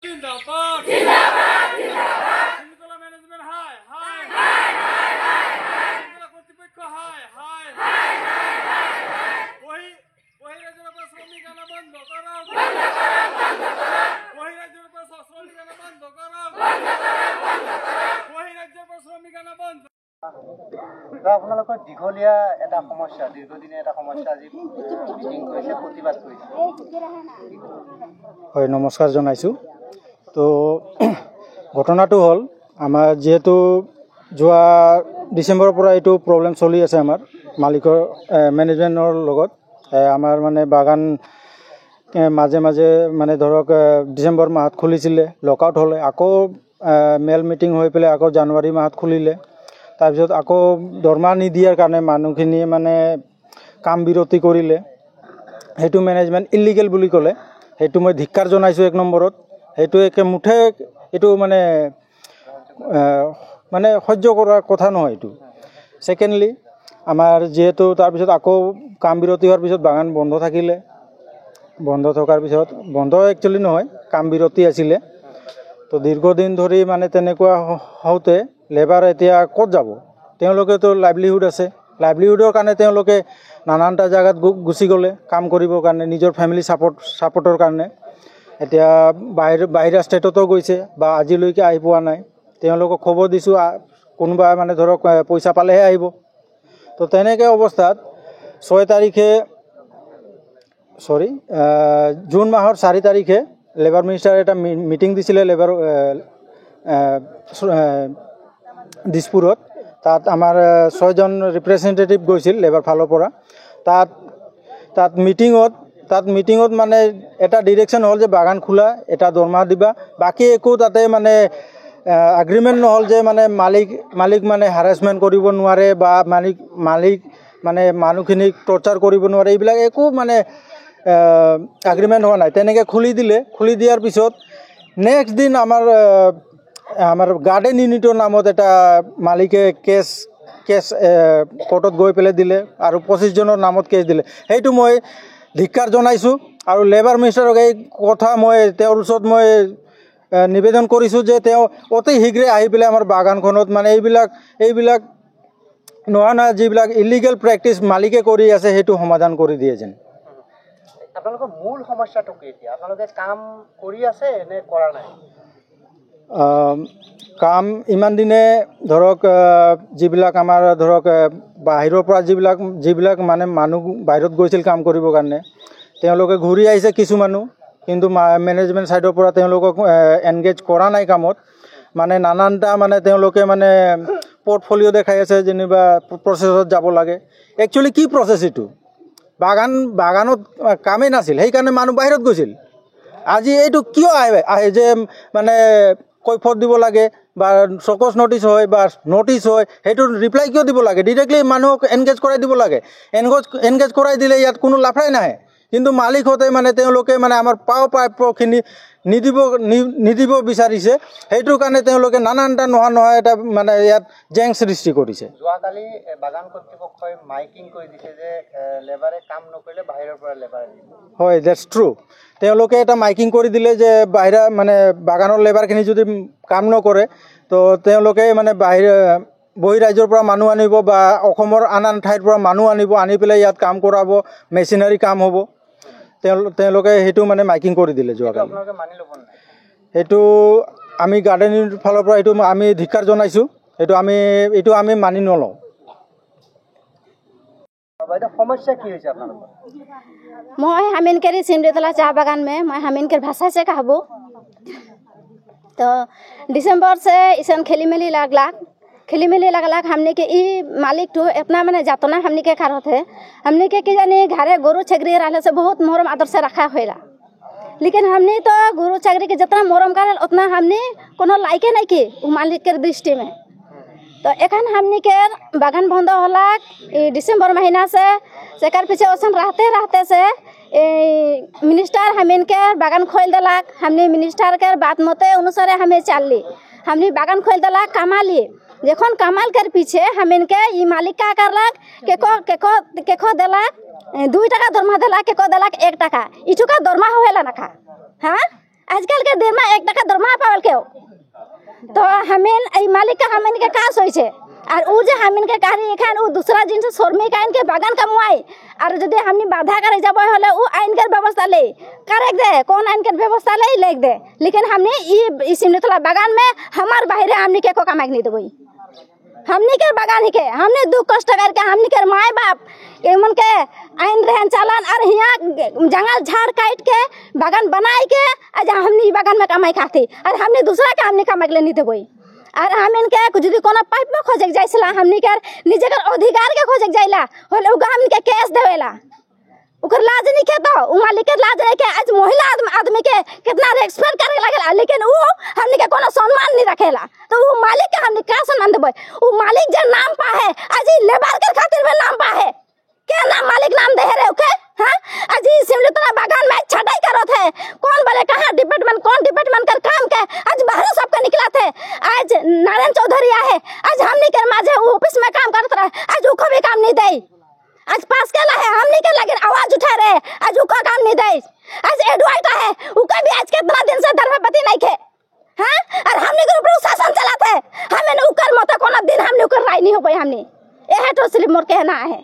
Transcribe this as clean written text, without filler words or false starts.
जिंदाबाद जिंदाबाद जिंदाबाद शृंखला मैनेजमेंट हाय हाय हाय हाय हाय शृंखला কর্তৃপক্ষ হায় হায় হায় হায় হায় বহিরাজ্যের উপর শ্রমিক আনা বন্ধ করো বন্ধ করো বন্ধ করো বহিরাজ্যের উপর শ্রমিক আনা বন্ধ করো বন্ধ করো বন্ধ করো বহিরাজ্যের উপর শ্রমিক আনা বন্ধ আপোনালোকৰ দীঘলীয়া এটা সমস্যা দীৰ্ঘদিনীয়া এটা সমস্যা আজি মিটিং কৰিছে প্ৰতিবাদ কৰিছে হয় নমস্কাৰ জনাইছোঁ তো ঘটনাটো হ'ল আমাৰ যেহেতু যোৱা ডিচেম্বৰৰ পৰা এইটো প্ৰব্লেম চলি আছে আমাৰ মালিকৰ মেনেজমেণ্টৰ লগত আমাৰ মানে বাগান মাজে মাজে মানে ধৰক ডিচেম্বৰ মাহত খুলিছিলে লকআউট হ'লে আকৌ মেল মিটিং হৈ পেলাই আকৌ জানুৱাৰী মাহত খুলিলে তাৰপিছত আকৌ দৰমহা নিদিয়াৰ কাৰণে মানুহখিনিয়ে মানে কাম বিৰতি কৰিলে সেইটো মেনেজমেণ্ট ইলিগেল বুলি ক'লে সেইটো মই ধিক্কাৰ জনাইছোঁ এক নম্বৰত সেইটো একে মুঠে এইটো মানে মানে সহ্য কৰাৰ কথা নহয় এইটো ছেকেণ্ডলি আমাৰ যেহেতু তাৰপিছত আকৌ কাম বিৰতি হোৱাৰ পিছত বাগান বন্ধ থাকিলে বন্ধ থকাৰ পিছত বন্ধ একচুৱেলি নহয় কাম বিৰতি আছিলে তো দীৰ্ঘদিন ধৰি মানে তেনেকুৱা হওঁতে লেবাৰ এতিয়া ক'ত যাব তেওঁলোকেতো লাইভলিহুড আছে লাইভলিহুডৰ কাৰণে তেওঁলোকে নানানটা জেগাত গুচি গ'লে কাম কৰিবৰ কাৰণে নিজৰ ফেমিলি ছাপৰ্টৰ কাৰণে এতিয়া বাহিৰা ষ্টেটতো গৈছে বা আজিলৈকে আহি পোৱা নাই তেওঁলোকক খবৰ দিছোঁ কোনোবা মানে ধৰক পইচা পালেহে আহিব তো তেনেকৈ অৱস্থাত 6 তাৰিখে জুন মাহৰ 4 তাৰিখে লেবাৰ মিনিষ্টাৰে এটা মিটিং দিছিলে লেবাৰ দিছপুৰত তাত আমাৰ 6জন ৰিপ্ৰেজেণ্টেটিভ গৈছিল লেবাৰ ফালৰ পৰা তাত মিটিঙত মানে এটা ডিৰেকশ্যন হ'ল যে বাগান খোলা এটা দৰমহা দিবা বাকী একো তাতে মানে এগ্ৰিমেণ্ট নহ'ল যে মানে মালিক মানে হাৰাছমেণ্ট কৰিব নোৱাৰে বা মালিক মানে মানুহখিনিক টৰ্চাৰ কৰিব নোৱাৰে এইবিলাক একো মানে এগ্ৰিমেণ্ট হোৱা নাই তেনেকৈ খুলি দিয়াৰ পিছত নেক্সট দিন আমাৰ গাৰ্ডেন ইউনিটৰ নামত এটা মালিকে কেছ কোৰ্টত গৈ পেলাই দিলে আৰু 25জনৰ নামত কেছ দিলে সেইটো মই ধিক্কাৰ জনাইছোঁ আৰু লেবাৰ মিনিষ্টাৰক এই কথা মই তেওঁৰ ওচৰত মই নিবেদন কৰিছোঁ যে তেওঁ অতি শীঘ্ৰে আহি পেলাই আমাৰ বাগানখনত মানে এইবিলাক নোহোৱা যিবিলাক ইলিগেল প্ৰেক্টিচ মালিকে কৰি আছে সেইটো সমাধান কৰি দিয়ে যেন আপোনালোকৰ মূল সমস্যাটো কি এতিয়া আপোনালোকে কাম কৰি আছে নে কৰা নাই কাম ইমান দিনে ধৰক যিবিলাক আমাৰ ধৰক বাহিৰৰ পৰা যিবিলাক মানে মানুহ বাহিৰত গৈছিল কাম কৰিবৰ কাৰণে তেওঁলোকে ঘূৰি আহিছে কিছু মানুহ কিন্তু মেনেজমেণ্ট ছাইডৰ পৰা তেওঁলোকক এনগেজ কৰা নাই কামত মানে নানানটা মানে তেওঁলোকে মানে পৰ্টফলিঅ' দেখাই আছে যেনিবা প্ৰচেছত যাব লাগে একচুৱেলি কি প্ৰচেছ এইটো বাগানত কামেই নাছিল সেইকাৰণে মানুহ বাহিৰত গৈছিল আজি এইটো কিয় আহে যে মানে কৈফত দিব লাগে বা চকচ নটিচ হয় বা নটিচ হয় সেইটো ৰিপ্লাই কিয় দিব লাগে ডিৰেক্টলি মানুহক এনগেজ কৰাই দিব লাগে এনগেজ কৰাই দিলে ইয়াত কোনো লাফাই নাহে কিন্তু মালিকহঁতে মানে তেওঁলোকে মানে আমাৰ প্ৰাপ্যখিনি নিদিব বিচাৰিছে সেইটোৰ কাৰণে তেওঁলোকে নানানটা নহয় এটা মানে ইয়াত জেং সৃষ্টি কৰিছে যোৱাকালি বাগান কৰ্তৃপক্ষই মাইকিং কৰি দিছে যে লেবাৰে কাম নকৰিলে বাহিৰৰ পৰা লেবাৰ আহিব হয় দ্যাটছ ট্ৰু তেওঁলোকে এটা মাইকিং কৰি দিলে যে বাহিৰা মানে বাগানৰ লেবাৰখিনি যদি কাম নকৰে তো তেওঁলোকে মানে বহিৰাজ্যৰ পৰা মানুহ আনিব বা অসমৰ আন ঠাইৰ পৰা মানুহ আনি পেলাই ইয়াত কাম কৰাব মেচিনাৰী কাম হ'ব তেওঁলোকে সেইটো মানে মাইকিং কৰি দিলে যোৱাকালি আপোনালোকে মানি ল'ব নাই সেইটো আমি গাৰ্ডেন ইউনিটৰ ফালৰ পৰা এইটো আমি ধিক্কাৰ জনাইছোঁ এইটো আমি মানি নলওঁ সমস্যা কি হৈছে আপোনালোকৰ मैं हमीनकेरी सिमरीतला चाह बागान में मैं हमीनकर भाषा से कहबो तो दिसंबर से इसन खेली मेली लगला हमने के ई मालिक तो इतना मैंने जातना हमने के कार होते हमने के जाने घरे गोरु छगरी रहले से बहुत मोरम आदर से रखा होला लेकिन हमने तो गोरु छगरी के जितना मोरम करे उतना हमने कोनो लाइके नहीं की मालिक के दृष्टि में तो एखन हमने के बागान बंद होला दिसंबर महीना से सेकर पीछे ओसन रहते से मिनिस्टर हमें के बागान खोल दिलक हमने मिनिस्टर के बात मते अनुसार हमें चलली हमने बागान खोल दिलक कमाली जखन कमाल कर पीछे हमें के ई मालिक का करलक केको दिलक 2 টাকা दरमा दिलक केको दिलक 1 টাকা इठुका दरमा होएला ना खा हाँ आजकल के दिन में 1 टका दरमाहा पावल के तो हमें मालिक का हमें के का सोई छे और उ जे हमें के कहरी एखान उ दूसरा जिन से शर्मी का इनके बागान कमवाई और जदि हमनी बाधा करे जब हले उ आइन के व्यवस्था ले करे दे कौन आइन के व्यवस्था ले लेक दे लेकिन हमने ई सिमडेतला बागान में हमार बाहरे हमनी के को कमाई नहीं देबई हमनी के बागान ही के हमने दुख कष्ट करके हमनी के माय बाप एमन के आइन रहन चालन और यहाँ जंगल झाड़ काट के बागान बनाए के आज हमनी बागान में कमाई खाती और हमने दूसरा के हमनी कमाई ले नहीं देबई और हमें के यदि कोनो पाइप में खोजक जाइसला हमनी के निजे के अधिकार के खोजक जाइला होले उगा हमनी के केस देवेला ओकर लाज नहीं के तो उ मालिक के लाज नहीं के आज महिला आदमी के कितना रेस्पेक्ट करे लागला लेकिन उ हमनी के कोनो सम्मान नहीं रखेला तो उ मालिक के हमनी का सम्मान देबे उ मालिक जे नाम पा है आज लेबर के खातिर में नाम पा है के नाम मालिक नाम दे रे ओके हां आज सिमडेतला बागान में छटाई करत है कौन बोले कहां डिपार्टमेंट कौन डिपार्टमेंट कर काम के आज बाहर सबके निकला थे आज नारायण चौधरी है आज हमनी के माजे ऑफिस में काम करत रहे आज उको भी काम नहीं दे आज पास केला है हमनी के लगे आवाज उठा रहे आज उका काम नहीं दे आज एडवाइट है उका भी आज कितना दिन से धर्मपति नहीं खे हां और हमनी के ऊपर शासन चलाते हमें उकर मत कोनो दिन हमनी उकर राय नहीं हो पाई हमनी एहे तो सिर्फ मोर कहना है।